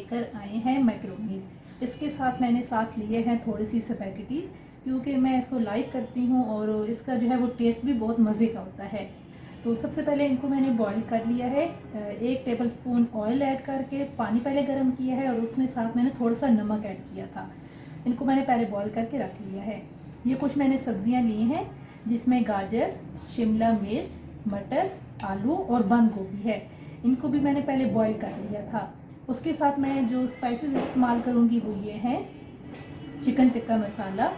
लेकर आए हैं मैक्रोनीज। इसके साथ मैंने साथ लिए हैं थोड़ी सी स्पैगेटीज, क्योंकि मैं इसको लाइक करती हूँ और इसका जो है वो टेस्ट भी बहुत मज़े का होता है। तो सबसे पहले इनको मैंने बॉईल कर लिया है। 1 टेबलस्पून ऑयल ऐड करके पानी पहले गर्म किया है और उसमें साथ मैंने थोड़ा सा नमक ऐड किया था। इनको मैंने पहले बॉईल करके रख लिया है। ये कुछ मैंने सब्जियां ली हैं, जिसमें गाजर, शिमला मिर्च, मटर, आलू और बंद गोभी है। इनको भी मैंने पहले बॉईल कर लिया था। उसके साथ मैं जो स्पाइसेस इस्तेमाल करूँगी वो ये हैं: चिकन टिक्का मसाला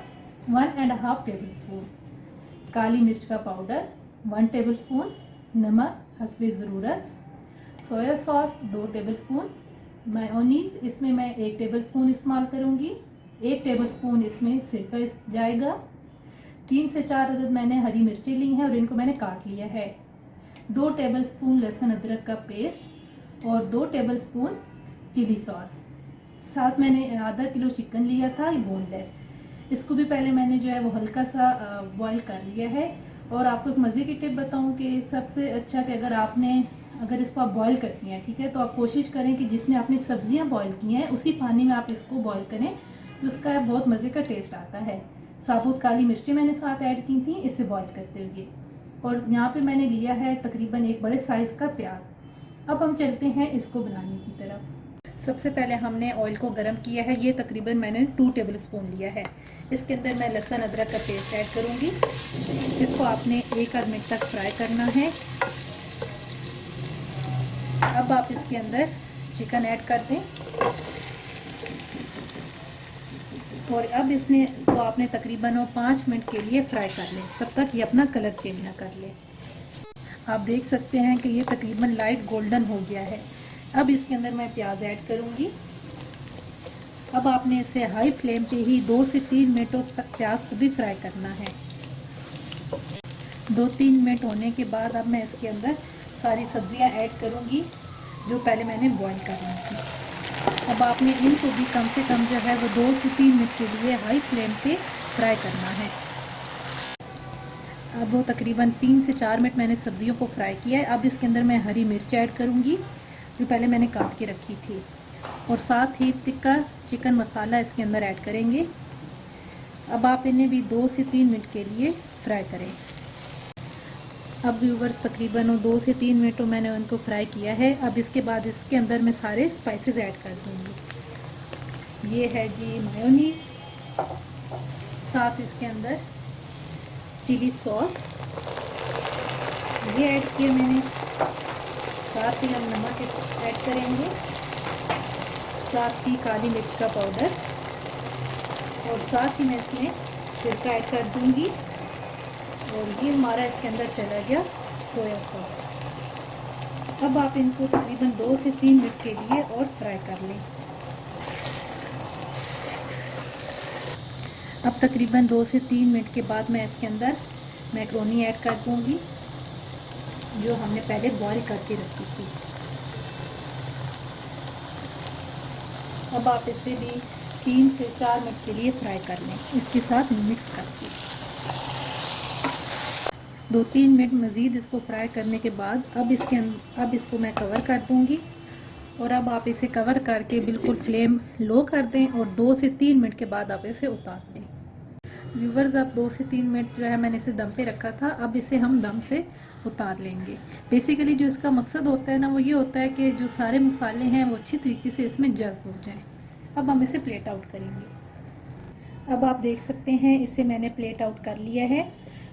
1.5 टेबलस्पून, काली मिर्च का पाउडर 1 टेबलस्पून, नमक हस्बे ज़रूरत, सोया सॉस 2 टेबलस्पून, मेयोनीज़ इसमें मैं 1 टेबलस्पून इस्तेमाल करूँगी। 1 टेबलस्पून इसमें सिरका जाएगा। 3 से 4 अदद मैंने हरी मिर्ची ली हैं और इनको मैंने काट लिया है। 2 टेबलस्पून लहसुन अदरक का पेस्ट और 2 टेबलस्पून चिली सॉस। साथ मैंने आधा किलो चिकन लिया था, ये बोनलेस। इसको भी पहले मैंने जो है वो हल्का सा बॉईल कर लिया है। और आपको एक मज़े की टिप बताऊं कि सबसे अच्छा कि अगर इसको आप बॉईल करती हैं, ठीक है, तो आप कोशिश करें कि जिसमें आपने सब्जियां बॉईल की हैं उसी पानी में आप इसको बॉईल करें, तो इसका बहुत मज़े का टेस्ट आता है। साबुत काली मिर्ची मैंने साथ ऐड की थी इसे बॉईल करते हुए। और यहाँ पे मैंने लिया है तकरीबन एक बड़े साइज़ का प्याज। अब हम चलते हैं इसको बनाने की तरफ। सबसे पहले हमने ऑयल को गर्म किया है। ये तकरीबन मैंने 2 टेबलस्पून लिया है। इसके अंदर मैं लहसुन अदरक का पेस्ट ऐड करूँगी। इसको आपने 1 आध मिनट तक फ्राई करना है। अब आप इसके अंदर चिकन ऐड कर दें और अब इसने तो आपने तकरीबन 5 मिनट के लिए फ्राई कर लें, तब तक ये अपना कलर चेंज ना कर ले। आप देख सकते हैं कि ये तकरीबन लाइट गोल्डन हो गया है। अब इसके अंदर मैं प्याज ऐड करूँगी। अब आपने इसे हाई फ्लेम पे ही 2 से 3 मिनटों तक प्याज को भी फ्राई करना है। 2-3 मिनट होने के बाद अब मैं इसके अंदर सारी सब्जियां ऐड करूँगी जो पहले मैंने बॉईल करना थी। अब आपने इनको भी कम से कम जो है वो 2 से 3 मिनट के लिए हाई फ्लेम पे फ्राई करना है। अब वो तकरीबन 3 से 4 मिनट मैंने सब्जियों को फ्राई किया है। अब इसके अंदर मैं हरी मिर्च ऐड करूँगी जो पहले मैंने काट के रखी थी, और साथ ही तिक्का चिकन मसाला इसके अंदर ऐड करेंगे। अब आप इन्हें भी 2 से 3 मिनट के लिए फ्राई करें। अब व्यूवर्स तकरीबन 2 से 3 मिनट मैंने उनको फ्राई किया है। अब इसके बाद इसके अंदर मैं सारे स्पाइसेस ऐड कर दूँगी। ये है जी मेयोनीज़, साथ इसके अंदर चिली सॉस ये ऐड किया मैंने, साथ ही हम नमक ऐड करेंगे, साथ ही काली मिर्च का पाउडर, और साथ ही मैं इसमें सिरका ऐड कर दूंगी। और ये हमारा इसके अंदर चला गया सोया सॉस। अब आप इनको तकरीबन 2 से 3 मिनट के लिए और फ्राई कर लें। अब तकरीबन 2 से 3 मिनट के बाद मैं इसके अंदर मैक्रोनी ऐड कर दूंगी जो हमने पहले बॉईल करके रखी थी। अब आप इसे भी 3 से 4 मिनट के लिए फ्राई कर लें, इसके साथ मिक्स करके। 2-3 मिनट मज़ीद इसको फ्राई करने के बाद अब इसको मैं कवर कर दूंगी। और अब आप इसे कवर करके बिल्कुल फ्लेम लो कर दें और 2 से 3 मिनट के बाद आप इसे उतार लें। व्यूवर्स, अब 2 से 3 मिनट जो है मैंने इसे दम पे रखा था, अब इसे हम दम से उतार लेंगे। बेसिकली जो इसका मकसद होता है ना, वो ये होता है कि जो सारे मसाले हैं वो अच्छी तरीके से इसमें जज्ब हो जाएं। अब हम इसे प्लेट आउट करेंगे। अब आप देख सकते हैं इसे मैंने प्लेट आउट कर लिया है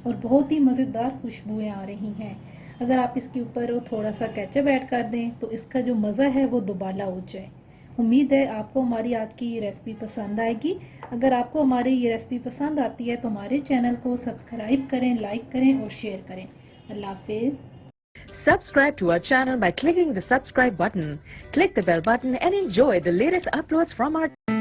और बहुत ही मज़ेदार खुशबुएँ आ रही हैं। अगर आप इसके ऊपर थोड़ा सा केचप ऐड कर दें तो इसका जो मज़ा है वो दोबाला हो जाए। उम्मीद है आपको हमारी आज की ये रेसिपी पसंद आएगी। अगर आपको हमारी ये रेसिपी पसंद आती है तो हमारे चैनल को सब्सक्राइब करें, लाइक करें और शेयर करें। अल्लाह हाफिज़। Subscribe to our channel by clicking the subscribe button. Click the bell button and enjoy the latest uploads from our